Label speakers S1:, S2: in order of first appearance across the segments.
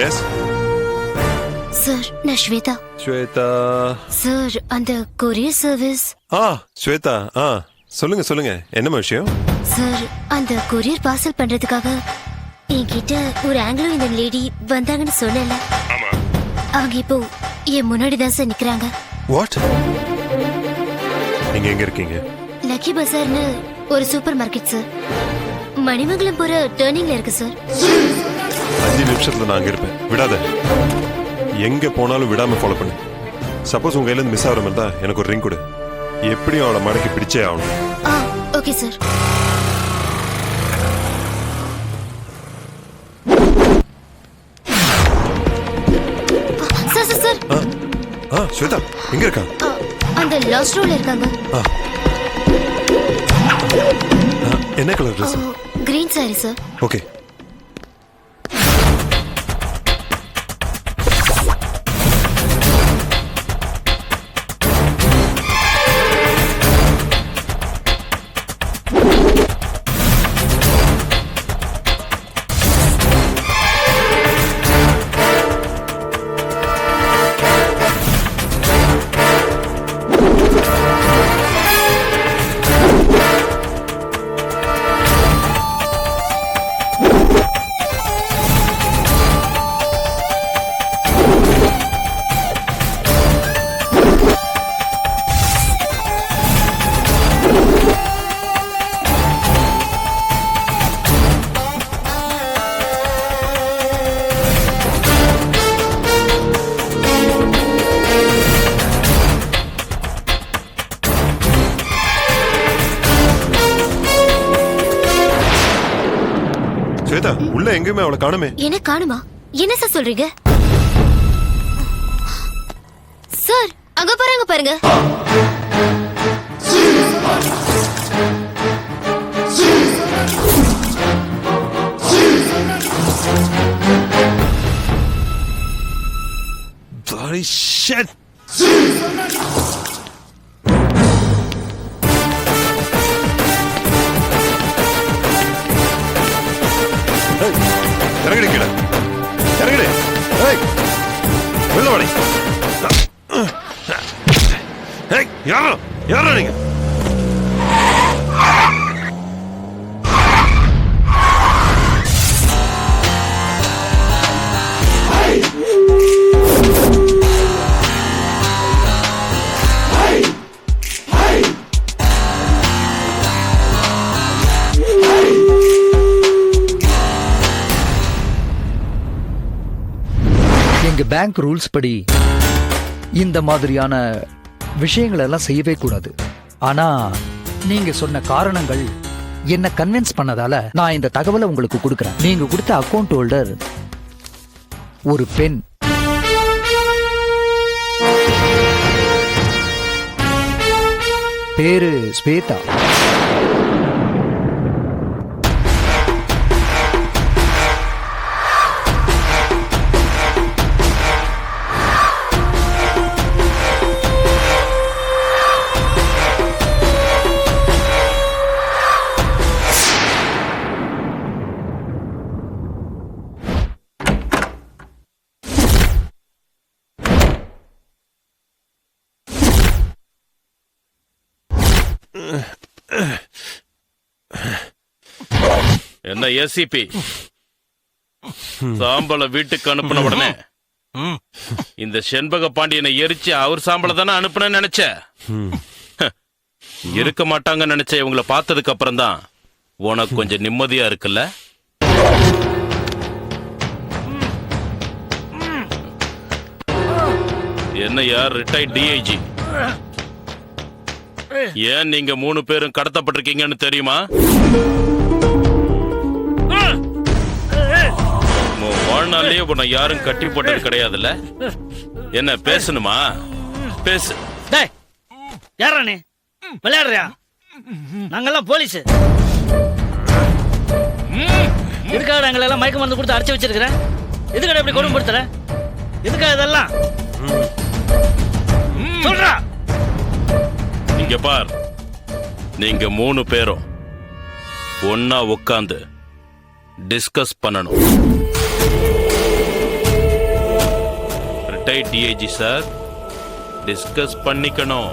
S1: Yes
S2: sir, நான் Shweta.
S1: Shweta.
S2: Sir, அந்த courier service.
S1: Shweta. சொல்லுங்க சொல்லுங்க, என்ன விஷயம்?
S2: சார், அந்த கொரியர் பார்சல் பண்றதுக்காக என்கிட்ட ஒரு ஆங்கிலோ இந்தியன் லேடி வந்தாங்கன்னு சொன்னல. அவங்க இப்போ என் முன்னாடி தான் சார் நிக்கிறாங்க.
S1: வாட்? நீங்க எங்க இருக்கீங்க?
S2: லக்கி பசார்னு ஒரு சூப்பர் மார்க்கெட் சார். மணிமங்கலம் போற டர்னிங்ல இருக்கு சார்.
S1: 5 நிமிஷத்துல நான் அங்க இருப்பேன். விடாத. எங்க போனாலும் விடாம ஃபாலோ பண்ணு. சப்போஸ் உங்க கையில இருந்து மிஸ் ஆகிற மாதிரி தான் எனக்கு ஒரு ரிங் கொடு. எப்படியும் அவளை மடக்கி பிடிச்சே ஆகணும்.
S2: Okay sir. Sir sir sir.
S1: Shweta எங்க இருக்கா?
S2: அந்த லாஸ்ட் ரோல இருக்காங்க.
S1: என்ன colour dress?
S2: Green sari sir.
S1: Okay. Shweta, உள்ள எங்கேயுமே அவளை காணுமே.
S2: என்ன காணுமா? என்ன சார் சொல்றீங்க? சார், அங்க பாருங்க பாருங்க.
S1: Bloody shit. இறங்கடி கீழே. இறங்கடி. வெளில வாடி. யாரா யாரா நீங்க?
S3: எங்க பேங்க் ரூல்ஸ் படி இந்த மாதிரியான விஷயங்கள் எல்லாம் செய்யவே கூடாது. ஆனா நீங்க சொன்ன காரணங்கள் என்ன கன்வின்ஸ் பண்ணதால நான் இந்த தகவலை உங்களுக்கு கொடுக்கறேன். நீங்க கொடுத்த அக்கவுண்ட் ஹோல்டர் ஒரு பெண். பேரு ஸ்வேதா.
S4: என்ன ஏசிபி சாம்பல வீட்டுக்கு அனுப்பின உடனே இந்த செண்பக பாண்டியனை எரிச்சு அவர் சாம்பல தானே அனுப்புன நினைச்ச? இருக்க மாட்டாங்கன்னு நினைச்ச. இவங்களை பார்த்ததுக்கு அப்புறம் தான் உனக்கு கொஞ்சம் நிம்மதியா இருக்குல்ல? என்ன யார் ரிட்டையர்ட் டிஐஜி? ஏன் நீங்க 3 பேரும் கடத்தப்பட்டிருக்கீங்கன்னு தெரியுமா? வாழ்நாளே உன்னை யாரும் கட்டி போட்டது கிடையாதுல்ல? என்ன பேசணுமா? பேசு.
S5: யாரா நீ? விளையாடுறியா? நாங்கெல்லாம் போலீஸ். எதுக்காக எங்களெல்லாம் மயக்க மருந்து கொடுத்து அடைச்சு வச்சிருக்கிறேன்? எதுக்காக இப்படி கொடுமைப்படுத்துற? எதுக்காக இதெல்லாம் சொல்றா?
S4: இங்க பார், நீங்க 3 பேரும் ஒன்னா உட்காந்து டிஸ்கஸ் பண்ணணும். ரிட்டையர்ட் டிஐஜி சார், டிஸ்கஸ் பண்ணிக்கணும்.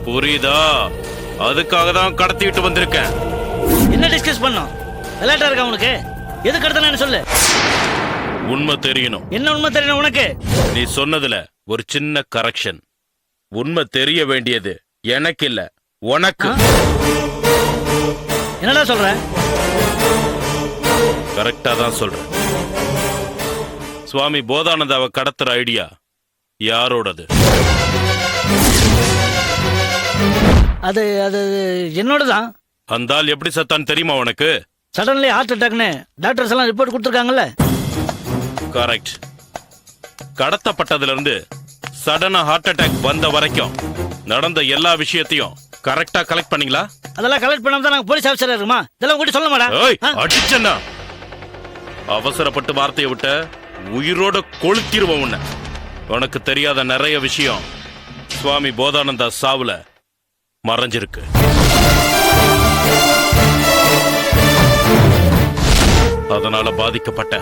S4: புரியுதா? அதுக்காக தான் கடத்திட்டு வந்திருக்கேன்.
S5: என்ன டிஸ்கஸ் பண்ணோம்? விளையாட்டா இருக்கா உனக்கு? எது கடத்தலான்னு சொல்லு.
S4: உண்மை தெரியணும்.
S5: என்ன உண்மை தெரியணும் உனக்கு?
S4: நீ சொன்னதுல ஒரு சின்ன கரெக்ஷன். உண்மை தெரிய வேண்டியது எனக்கு இல்ல, உனக்கு.
S5: என்னடா சொல்ற?
S4: கரெக்டா தான் சொல்றேன். சுவாமி போதானந்தாவை கடத்துற ஐடியா யாரோடது?
S5: அது அது என்னோடதான்.
S4: அந்த ஆள் எப்படி சத்தான்னு தெரியுமா உனக்கு?
S5: சடன்லி ஹார்ட் அட்டாக்னு டாக்டர்ஸ் எல்லாம் ரிப்போர்ட் கொடுத்துருக்காங்கல்ல.
S4: கரெக்ட். கடத்தப்பட்டதுல இருந்து சடனா ஹார்ட் அட்டாக் வந்த வரைக்கும் நடந்த எல்லா விஷயத்தையும் கரெக்டா கலெக்ட் பண்ணீங்களா?
S5: அதெல்லாம் கலெக்ட் பண்ணாம தான் நாங்க போலீஸ் ஆஃபீஸரா இருக்குமா? இதெல்லாம் கூட சொல்ல மாட்டா.
S4: ஏய், அடிச்சேன்னா அவசரப்பட்டு வார்த்தையை விட்ட உயிரோட கொளுத்திருவோம் உன்னை. உனக்கு தெரியாத நிறைய விஷயம் சுவாமி போதானந்தா சாவுல மறைஞ்சிருக்கு. அதனால பாதிக்கப்பட்ட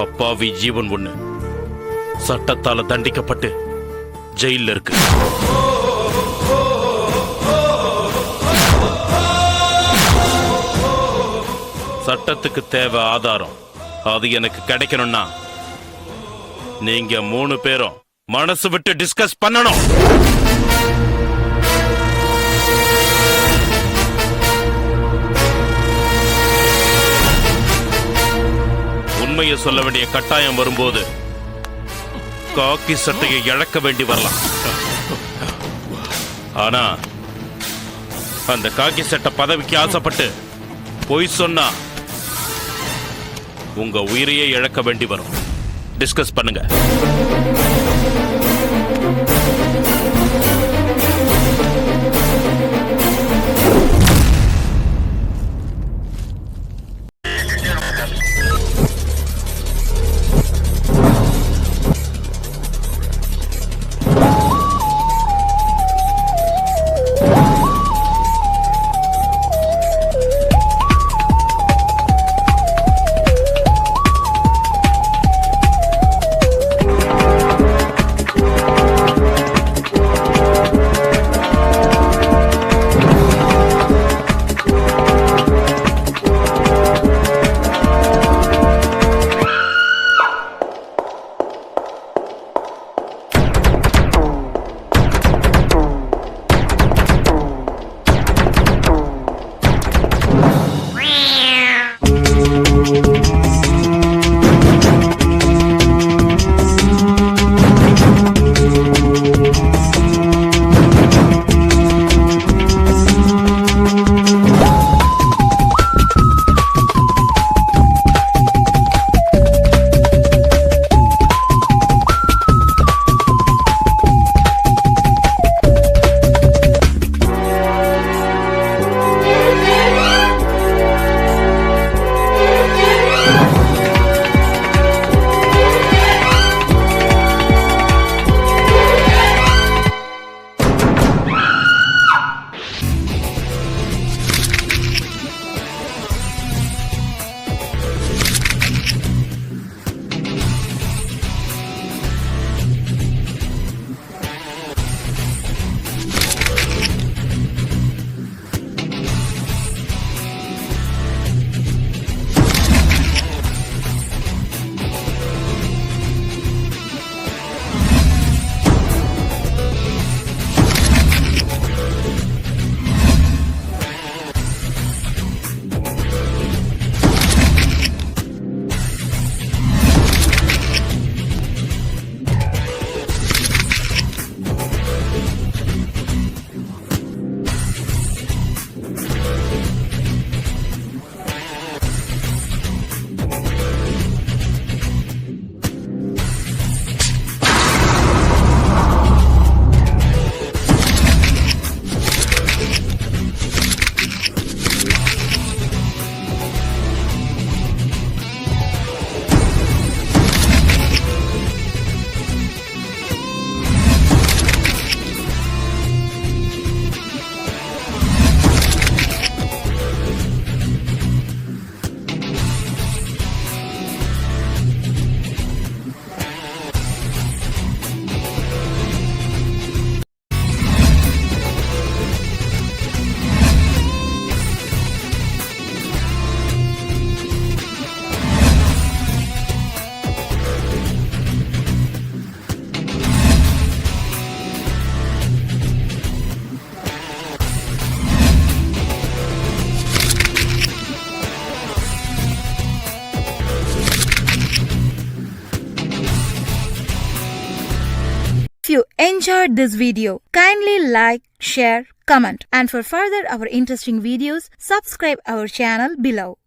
S4: அப்பாவி ஜீவன் ஒண்ணு சட்டத்தால தண்டிக்கப்பட்டு ஜெயில இருக்கு. சட்டத்துக்கு தேவை ஆதாரம். அது எனக்கு கிடைக்கணும்னா நீங்க 3 பேரும் மனசு விட்டு டிஸ்கஸ் பண்ணணும். உண்மையை சொல்ல வேண்டிய கட்டாயம் வரும்போது காக்கி சட்டையை இழக்க வேண்டி வரலாம். ஆனா அந்த காக்கி சட்டை பதவிக்கு ஆசைப்பட்டு பொய் சொன்னா உங்க உயிரையே இழக்க வேண்டி வரும். டிஸ்கஸ் பண்ணுங்க.
S6: If you enjoyed this video, kindly like, share, comment, and for further our interesting videos, subscribe our channel below.